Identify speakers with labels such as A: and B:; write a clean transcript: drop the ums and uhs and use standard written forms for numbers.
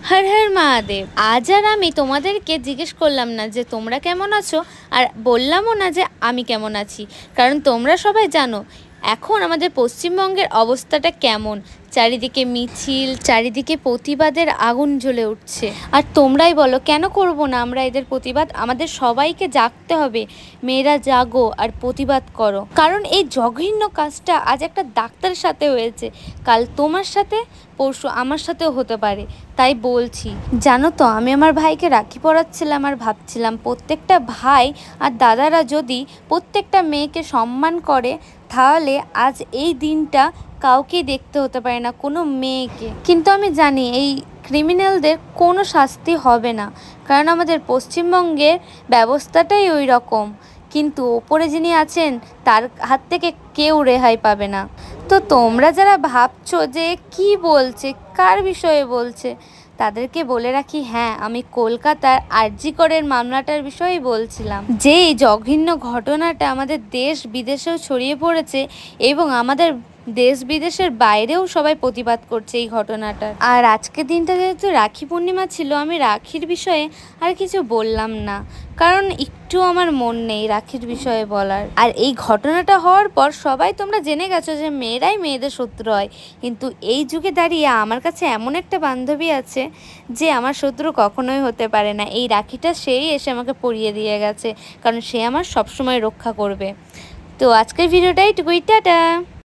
A: হর হর মহাদেব। আজ আর আমি তোমাদেরকে জিজ্ঞেস করলাম না যে তোমরা কেমন আছো, আর বললামও না যে আমি কেমন আছি, কারণ তোমরা সবাই জানো এখন আমাদের পশ্চিমবঙ্গের অবস্থাটা কেমন। চারিদিকে মিছিল, চারিদিকে প্রতিবাদের আগুন জ্বলে উঠছে। আর তোমরাই বলো কেন করব না আমরা এদের প্রতিবাদ? আমাদের সবাইকে জাগতে হবে। মেয়েরা জাগো আর প্রতিবাদ করো, কারণ এই জঘন্য কাজটা আজ একটা ডাক্তারের সাথে হয়েছে, কাল তোমার সাথে, পরশু আমার সাথেও হতে পারে। তাই বলছি, জানো তো আমি আমার ভাইকে রাখি পরাচ্ছিলাম আর ভাবছিলাম প্রত্যেকটা ভাই আর দাদারা যদি প্রত্যেকটা মেয়েকে সম্মান করে, তাহলে আজ এই দিনটা কাউকেই দেখতে হতে পারে না, কোনো মেয়েকে। কিন্তু আমি জানি এই ক্রিমিনালদের কোনো শাস্তি হবে না, কারণ আমাদের পশ্চিমবঙ্গের ব্যবস্থাটাই ওই রকম। কিন্তু ওপরে যিনি আছেন তার হাত থেকে কেউ রেহাই পাবে না। তো তোমরা যারা ভাবছো যে কি বলছে, কার বিষয়ে বলছে, তাদেরকে বলে রাখি, হ্যাঁ আমি কলকাতার আরজি করের মামলাটার বিষয়েই বলছিলাম। যে এই জঘন্য ঘটনাটা আমাদের দেশ বিদেশেও ছড়িয়ে পড়েছে এবং আমাদের দেশ বিদেশের বাইরেও সবাই প্রতিবাদ করছে এই ঘটনাটার। আর আজকের দিনটা যেহেতু রাখি পূর্ণিমা ছিল, আমি রাখির বিষয়ে আর কিছু বললাম না, কারণ একটু আমার মন নেই রাখির বিষয়ে বলার। আর এই ঘটনাটা হওয়ার পর সবাই তোমরা জেনে গেছো যে মেয়েরাই মেয়েদের শত্রু হয়, কিন্তু এই যুগে দাঁড়িয়ে আমার কাছে এমন একটা বান্ধবী আছে যে আমার শত্রু কখনোই হতে পারে না। এই রাখিটা সেই এসে আমাকে পরিয়ে দিয়ে গেছে, কারণ সে আমার সবসময় রক্ষা করবে। তো আজকের ভিডিওটা এইটুকুই, টাটা।